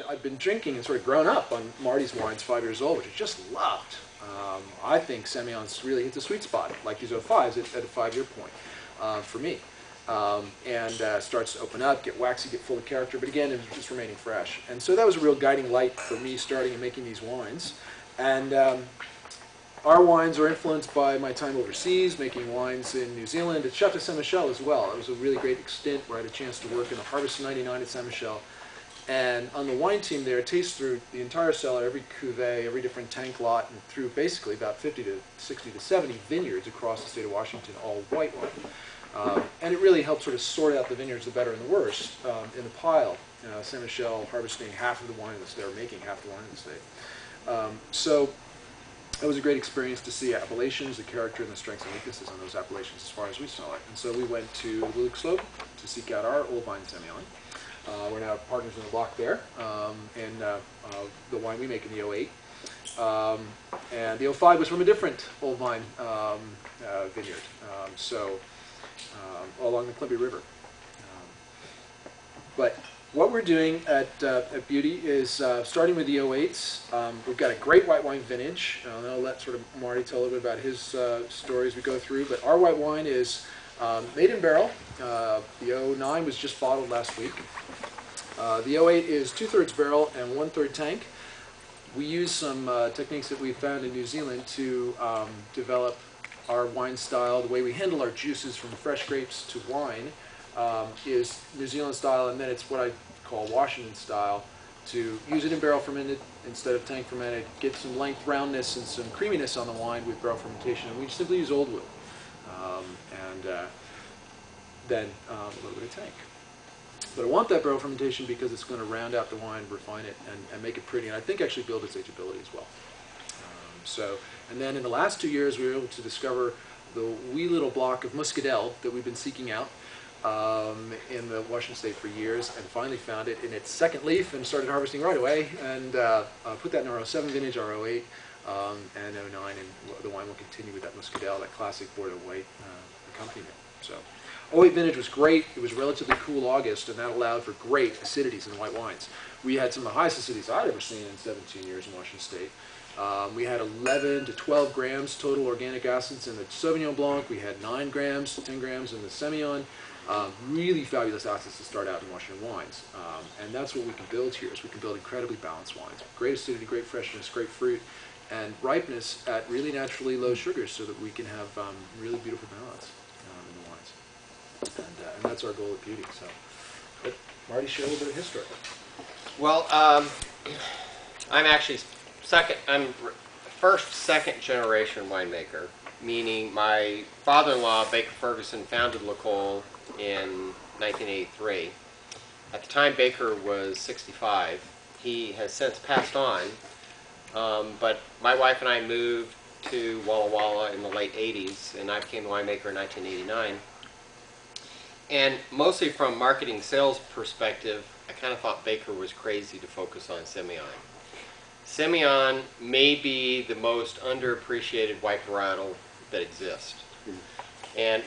I've been drinking and sort of grown up on Marty's wines 5 years old, which I just loved. I think Semillon's really hits a sweet spot, like these 05s at a 5-year point for me. Starts to open up, get waxy, get full of character, but again, it's just remaining fresh. And so that was a real guiding light for me starting and making these wines. And our wines are influenced by my time overseas, making wines in New Zealand, at Chateau Saint-Michel as well. It was a really great stint where I had a chance to work in the Harvest of '99 at Saint-Michel. And on the wine team there, taste through the entire cellar, every cuvee, every different tank lot, and through basically about 50 to 60 to 70 vineyards across the state of Washington, all white wine. And it really helped sort of sort out the vineyards, the better and the worst, in the pile. Saint-Michel harvesting half of the wine in the state, or making half the wine in the state. So it was a great experience to see appellations, the character and the strengths and weaknesses on those appellations as far as we saw it. And so we went to Luke Slope to seek out our old vine Semillon. We're now partners in the block there, and the wine we make in the 08. And the 05 was from a different old vine vineyard, along the Columbia River. But what we're doing at Buty is starting with the 08s. We've got a great white wine vintage. I'll let sort of Marty tell a little bit about his story as we go through. But our white wine is made in barrel. The 09 was just bottled last week. The 08 is 2/3 barrel and 1/3 tank. We use some techniques that we found in New Zealand to develop our wine style. The way we handle our juices from fresh grapes to wine is New Zealand style, and then it's what I call Washington style, to use it in barrel fermented instead of tank fermented, get some length, roundness, and some creaminess on the wine with barrel fermentation. And we simply use old wood, then a little bit of tank. But I want that barrel fermentation because it's going to round out the wine, refine it, and make it pretty, and I think actually build its ageability as well. And then in the last 2 years, we were able to discover the wee little block of muscadel that we've been seeking out in the Washington State for years, and finally found it in its second leaf and started harvesting right away, and put that in our 07 vintage, our 08, and 09, and the wine will continue with that muscadel, that classic Bordeaux white accompaniment. So 08 vintage was great. It was a relatively cool August, and that allowed for great acidities in the white wines. We had some of the highest acidities I'd ever seen in 17 years in Washington State. We had 11 to 12 grams total organic acids in the Sauvignon Blanc. We had 9 grams, 10 grams in the Semillon. Really fabulous acids to start out in Washington wines. And that's what we can build here, is we can build incredibly balanced wines. Great acidity, great freshness, great fruit, and ripeness at really naturally low sugars so that we can have really beautiful balance in the wines. And that's our goal at Buty. So, but Marty, share a little bit of history. Well, I'm actually I'm second generation winemaker, meaning my father-in-law, Baker Ferguson, founded L'Ecole in 1983. At the time, Baker was 65. He has since passed on, but my wife and I moved to Walla Walla in the late 80s, and I became a winemaker in 1989. And mostly from marketing sales perspective, I kind of thought Baker was crazy to focus on Semillon. Semillon may be the most underappreciated white varietal that exists.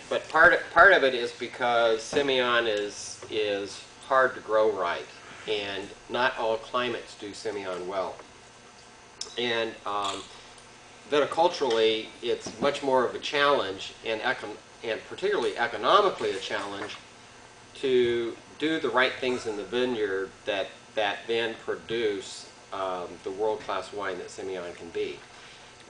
But part of it is because Semillon is hard to grow right, and not all climates do Semillon well. And viticulturally, it's much more of a challenge, and particularly economically a challenge, to do the right things in the vineyard that then produce the world-class wine that Semillon can be.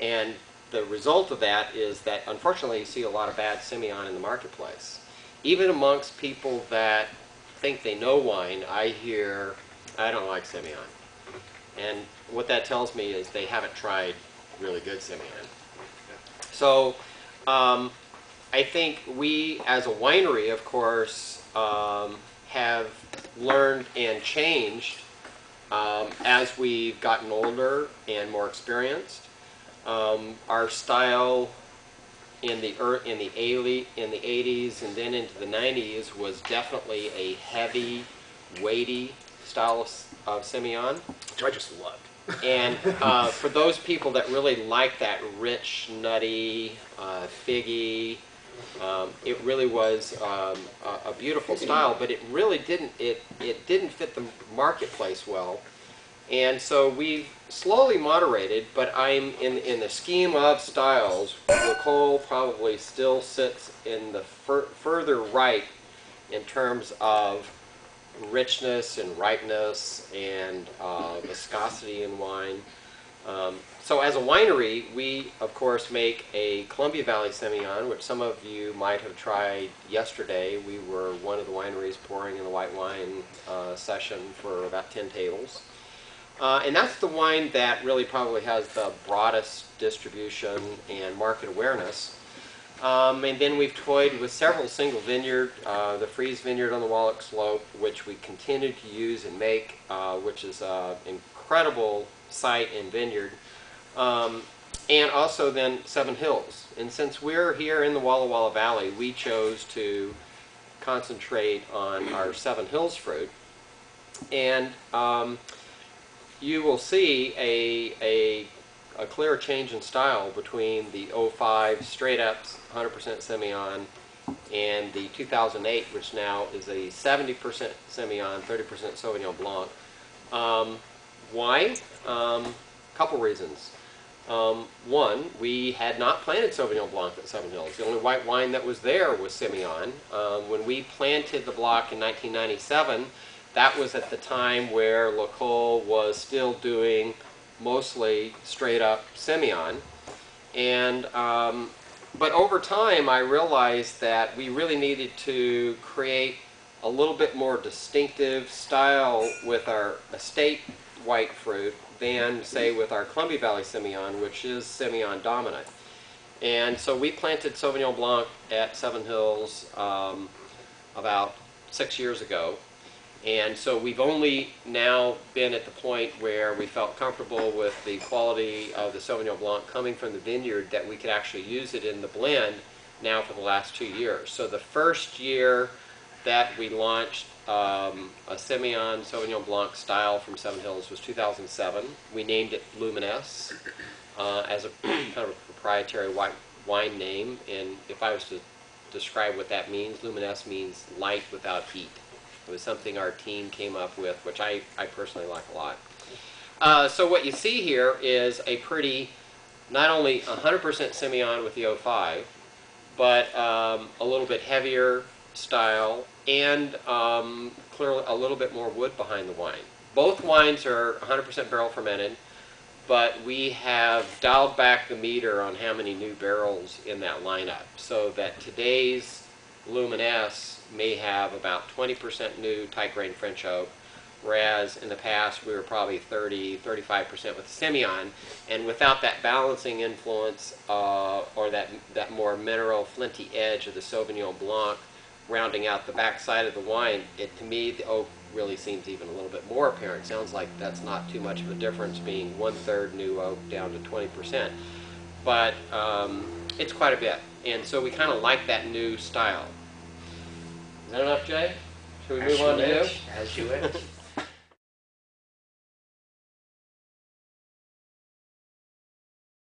And the result of that is that, unfortunately, you see a lot of bad Semillon in the marketplace. Even amongst people that think they know wine, I hear, I don't like Semillon. And what that tells me is they haven't tried really good Semillon. So I think we, as a winery, of course, have learned and changed as we've gotten older and more experienced. Our style in the 80s and then into the 90s was definitely a heavy, weighty style of Semillon, Which I just loved. And for those people that really like that rich, nutty, figgy, It really was a beautiful style, but it really didn't fit the marketplace well. And so we've slowly moderated, but I'm in the scheme of styles, LaCole probably still sits in the further right in terms of richness and ripeness and viscosity in wine. So as a winery, we of course make a Columbia Valley Semillon, which some of you might have tried yesterday. We were one of the wineries pouring in the white wine session for about 10 tables. And that's the wine that really probably has the broadest distribution and market awareness. And then we've toyed with several single vineyard, the Freeze Vineyard on the Wallach Slope, which we continue to use and make, which is an incredible site and vineyard. And also then Seven Hills. And since we're here in the Walla Walla Valley, we chose to concentrate on our Seven Hills fruit. And you will see a clear change in style between the 05 straight up 100% Semillon and the 2008, which now is a 70% Semillon, 30% Sauvignon Blanc. Why? Couple reasons. One, we had not planted Sauvignon Blanc at Seven Hills. The only white wine that was there was Semillon. When we planted the block in 1997, that was at the time where LaCole was still doing mostly straight up Semillon. And but over time I realized that we really needed to create a little bit more distinctive style with our estate white fruit than say with our Columbia Valley Semillon, which is Semillon dominant. And so we planted Sauvignon Blanc at Seven Hills about 6 years ago. And so we've only now been at the point where we felt comfortable with the quality of the Sauvignon Blanc coming from the vineyard that we could actually use it in the blend now for the last 2 years. So the first year that we launched a Semillon Sauvignon Blanc style from Seven Hills was 2007. We named it Luminesse as a kind of a proprietary white wine name. And if I was to describe what that means, Luminesse means light without heat. It was something our team came up with, which I personally like a lot. So what you see here is a pretty, not only 100% Semillon with the 05, but a little bit heavier style and clearly a little bit more wood behind the wine. Both wines are 100% barrel fermented, but we have dialed back the meter on how many new barrels in that lineup so that today's Luminesse may have about 20% new tight grain French oak, whereas in the past we were probably 30-35% with Semillon, and without that balancing influence or that more mineral flinty edge of the Sauvignon Blanc rounding out the back side of the wine, to me the oak really seems even a little bit more apparent. Sounds like that's not too much of a difference, being 1/3 new oak down to 20%, but it's quite a bit, and so we kind of like that new style. Is that enough, Jay? Should we move on to you? As you wish.